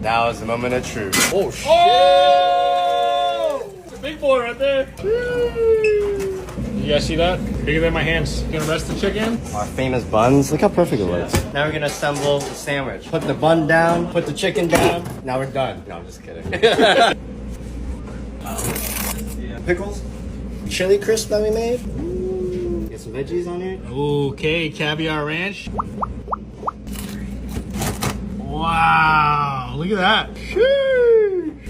That was the moment of truth. Oh shit! Oh! It's a big boy right there. You guys see that? Bigger than my hands. You gonna rest the chicken? Our famous buns. Look how perfect it looks. Now we're gonna assemble the sandwich. Put the bun down, put the chicken down. Now we're done. No, I'm just kidding. Pickles. Chili crisp that we made. Get some veggies on here. Okay, caviar ranch. Wow, look at that. Sheesh.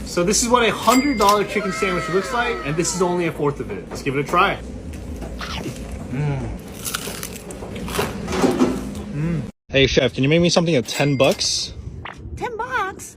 So this is what a $100 chicken sandwich looks like, and this is only 1/4 of it. Let's give it a try. Hey chef, can you make me something at $10? $10?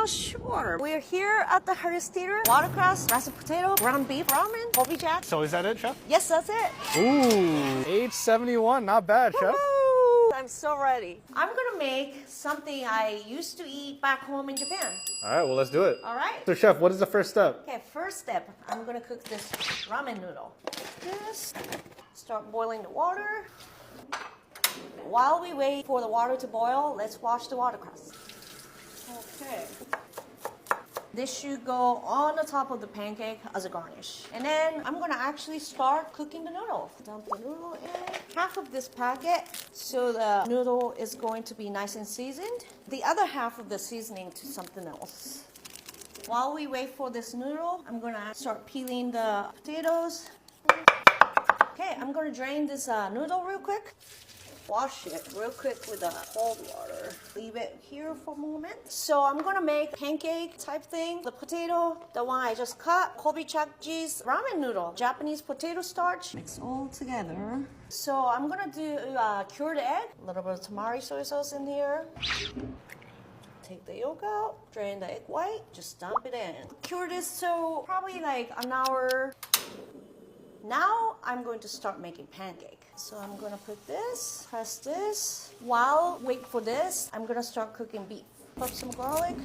Sure. We're here at the Harris Theater. Watercress, raspberry potato, ground beef, ramen, Kobe Jack. So is that it, chef? Yes, that's it. Ooh, $8.71, not bad, chef. Woo! I'm so ready. I'm gonna make something I used to eat back home in Japan. All right, well, let's do it. All right. So chef, what is the first step? Okay, first step, I'm gonna cook this ramen noodle. This, start boiling the water. While we wait for the water to boil, let's wash the watercress. Okay. This should go on the top of the pancake as a garnish. And then I'm gonna actually start cooking the noodle. Dump the noodle in. Half of this packet, so the noodle is going to be nice and seasoned. The other half of the seasoning to something else. While we wait for this noodle, I'm gonna start peeling the potatoes. Okay, I'm gonna drain this noodle real quick. Wash it real quick with cold water. Leave it here for a moment. So I'm gonna make pancake type thing. The potato, the one I just cut, Kobe cheese ramen noodle, Japanese potato starch, mix all together. So I'm gonna do cured egg, a little bit of tamari soy sauce in here. take the yolk out, drain the egg white, just dump it in. Cure this so probably like an hour. Now I'm going to start making pancake. So I'm gonna put this, press this. While wait for this, I'm gonna start cooking beef. Put some garlic,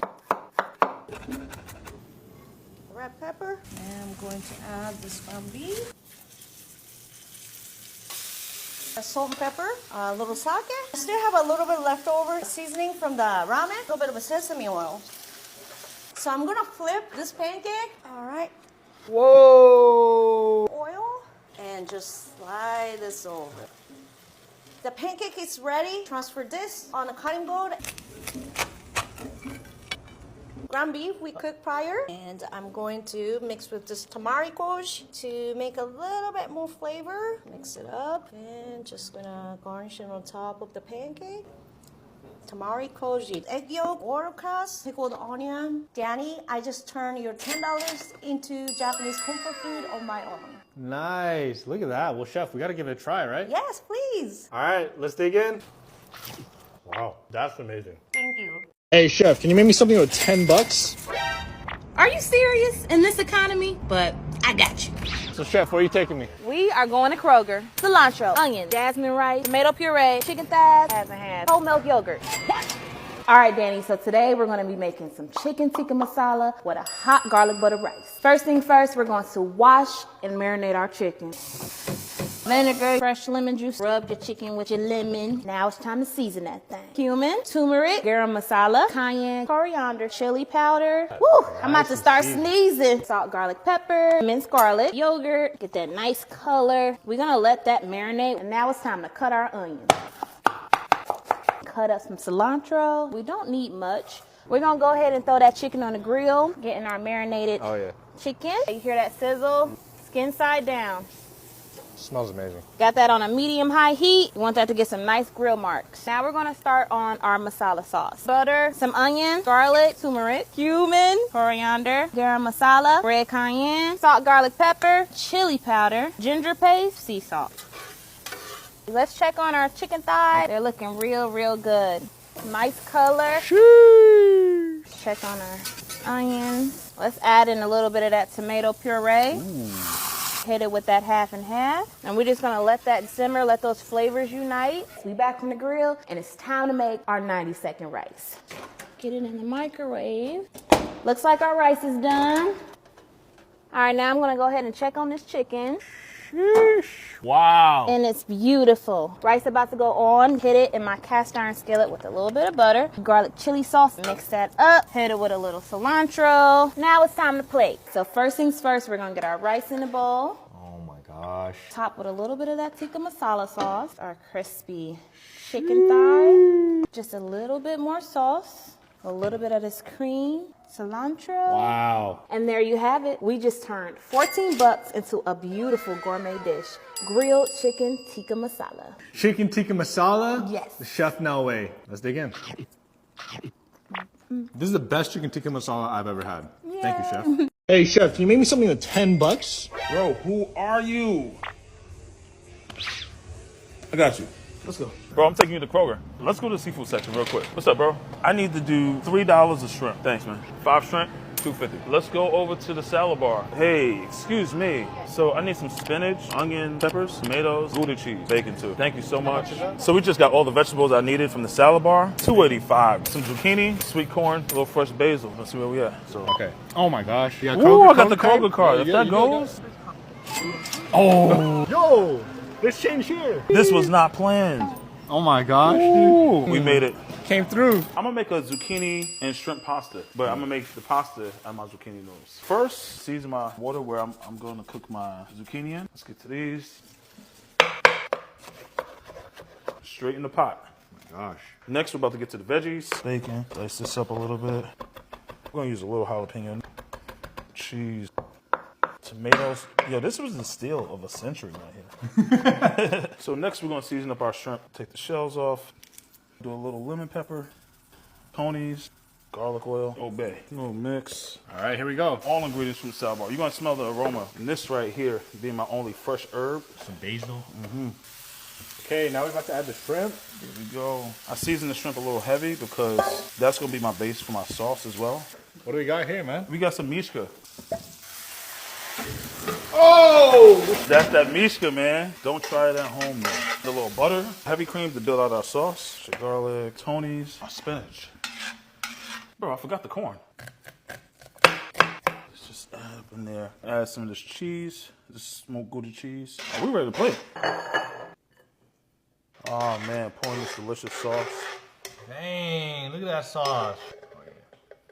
red pepper, and I'm going to add this ground beef. Salt and pepper, a little sake. I still have a little bit leftover seasoning from the ramen, a little bit of a sesame oil. So I'm gonna flip this pancake. All right. Whoa! Oil, and just slide this over. The pancake is ready. Transfer this on a cutting board. Ground beef we cooked prior, and I'm going to mix with this tamari koji to make a little bit more flavor. Mix it up, and just gonna garnish it on top of the pancake. Tamari koji, egg yolk, watercress, pickled onion. Danny, I just turned your $10 into Japanese comfort food on my own. Nice. Look at that. Well, Chef, we got to give it a try, right? Yes, please. All right, let's dig in. Wow, that's amazing. Thank you. Hey, Chef, can you make me something with $10? Are you serious in this economy? But I got you. So, Chef, where are you taking me? We are going to Kroger. Cilantro, onion, jasmine rice, tomato puree, chicken thighs, half and half, whole milk yogurt. All right, Danny, so today we're going to be making some chicken tikka masala with a hot garlic butter rice. First thing first, we're going to wash and marinate our chicken. Vinegar, fresh lemon juice, rub your chicken with your lemon. Now it's time to season that thing. Cumin, turmeric, garam masala, cayenne, coriander, chili powder. Woo, I'm about to start sneezing. Salt, garlic, pepper, minced garlic, yogurt, get that nice color. We're gonna let that marinate, and now it's time to cut our onions. Cut up some cilantro. We don't need much. We're gonna go ahead and throw that chicken on the grill, getting our marinated chicken. You hear that sizzle? Skin side down. Smells amazing. Got that on a medium-high heat. You want that to get some nice grill marks. Now we're gonna start on our masala sauce. Butter, some onion, garlic, turmeric, cumin, coriander, garam masala, red cayenne, salt, garlic, pepper, chili powder, ginger paste, sea salt. Let's check on our chicken thighs. They're looking real, real good. Nice color. Check on our onions. Let's add in a little bit of that tomato puree. Hit it with that half and half. And we're just gonna let that simmer, let those flavors unite. We back from the grill, and it's time to make our 90-second rice. Get it in the microwave. Looks like our rice is done. All right, now I'm gonna go ahead and check on this chicken. Wow. And it's beautiful. Rice about to go on. Hit it in my cast iron skillet with a little bit of butter. Garlic chili sauce. Mix that up. Hit it with a little cilantro. Now it's time to plate. So first things first, we're gonna get our rice in a bowl. Oh my gosh. Top with a little bit of that tikka masala sauce. Our crispy chicken thigh. Just a little bit more sauce. A little bit of this cream. Cilantro. Wow. And there you have it. We just turned $14 into a beautiful gourmet dish. Grilled chicken tikka masala. Chicken tikka masala? Yes. The chef now way. Let's dig in. This is the best chicken tikka masala I've ever had. Yay. Thank you, Chef. Hey, Chef, can you make me something with $10? Bro, who are you? I got you. Let's go. Bro, I'm taking you to Kroger. Let's go to the seafood section real quick. What's up, bro? I need to do $3 of shrimp. Thanks, man. 5 shrimp, $2.50. Let's go over to the salad bar. Hey, excuse me. So I need some spinach, onion, peppers, tomatoes, Gouda cheese, bacon too. Thank you so much. So we just got all the vegetables I needed from the salad bar. $2.85. Some zucchini, sweet corn, a little fresh basil. Let's see where we at. So Okay. Oh my gosh. You got ooh, I got the Kroger card. If that goes. Oh. Yo, let's change here. This was not planned. Oh my gosh. Ooh, we made it. Came through. I'm gonna make a zucchini and shrimp pasta, but I'm gonna make the pasta out of my zucchini noodles. First, season my water where I'm gonna cook my zucchini in. Let's get to these. Straight in the pot. Oh my gosh. Next, we're about to get to the veggies. Bacon. Slice this up a little bit. We're gonna use a little jalapeno. Cheese. Tomatoes. Yo, this was the steal of a century right here. So next we're gonna season up our shrimp. Take the shells off. Do a little lemon pepper, conies, garlic oil, Old Bay. A little mix. All right, here we go. All ingredients from the salad bar. You're gonna smell the aroma. And this right here being my only fresh herb. Some basil. Okay, now we're about to add the shrimp. There we go. I seasoned the shrimp a little heavy because that's gonna be my base for my sauce as well. What do we got here, man? We got some mishka. Oh! That's that mishka, man. Don't try it at home, though. A little butter, heavy cream to build out our sauce. Some garlic, Tony's, our spinach. Bro, I forgot the corn. Let's just add up in there. Add some of this cheese, this smoked Gouda cheese. Oh, we ready to play. Oh man, pouring this delicious sauce. Dang, look at that sauce.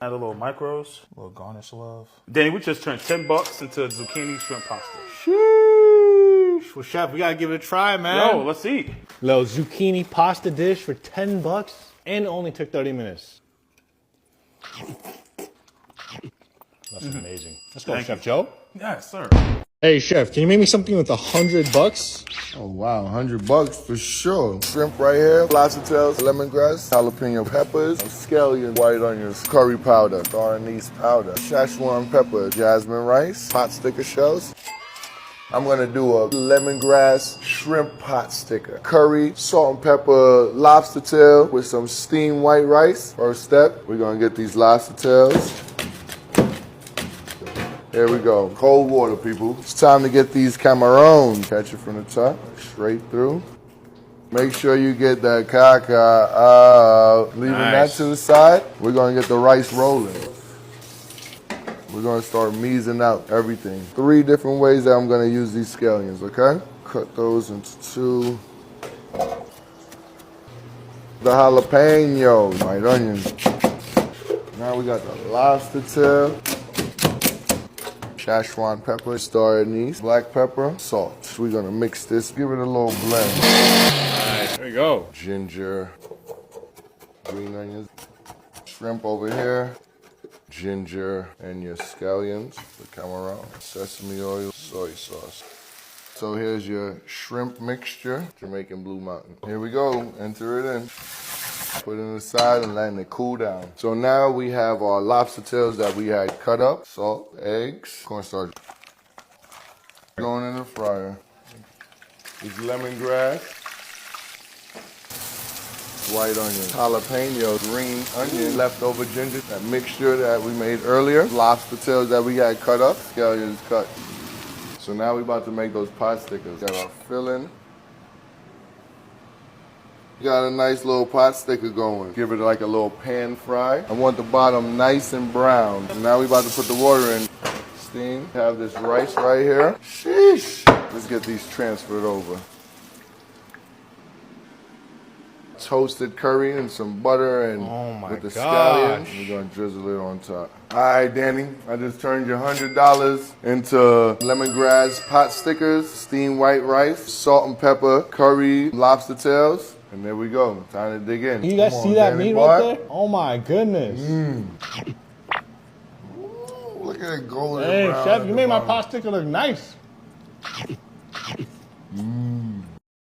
Add a little micros, a little garnish love. Danny, we just turned $10 into zucchini shrimp pasta. Sheesh. Well, chef, we gotta give it a try, man. Yo, let's eat. Little zucchini pasta dish for $10 and it only took 30 minutes. That's amazing. Let's go, Thank Chef you. Joe. Yes, sir. Hey, chef, can you make me something with $100? Oh wow, $100 for sure. Shrimp right here, lobster tails, lemongrass, jalapeno peppers, scallion, white onions, curry powder, star anise powder, Szechuan pepper, jasmine rice, pot sticker shells. I'm gonna do a lemongrass shrimp pot sticker. Curry, salt and pepper, lobster tail with some steamed white rice. First step, we're gonna get these lobster tails. There we go. Cold water, people. It's time to get these camarons. Catch it from the top, straight through. Make sure you get that caca out. Leaving that to the side. We're gonna get the rice rolling. We're gonna start measing out everything. 3 different ways that I'm gonna use these scallions, okay? Cut those into 2. The jalapeno, white onions. Now we got the lobster tail. Szechuan pepper, star anise, black pepper, salt. We're gonna mix this, give it a little blend. Nice, there you go. Ginger, green onions, shrimp over here, ginger, and your scallions, the camaron, sesame oil, soy sauce. So here's your shrimp mixture, Jamaican Blue Mountain. Here we go, enter it in. Put it aside and letting it cool down. So now we have our lobster tails that we had cut up. Salt, eggs, cornstarch. Going in the fryer. It's lemongrass, white onion, jalapeno, green onion, leftover ginger, that mixture that we made earlier. Lobster tails that we had cut up, scallions cut. So now we're about to make those pot stickers. Got our filling. Got a nice little pot sticker going. Give it like a little pan fry. I want the bottom nice and brown. And now we about to put the water in. Steam. Have this rice right here. Sheesh. Let's get these transferred over. Toasted curry and some butter and with the scallions. We're gonna drizzle it on top. All right, Danny, I just turned your $100 into lemongrass pot stickers, steamed white rice, salt and pepper, curry, lobster tails. And there we go. Time to dig in. You guys see that meat right there? Oh my goodness. Ooh, look at that golden Hey, brown chef, at you the made my bottom. pot sticker look nice.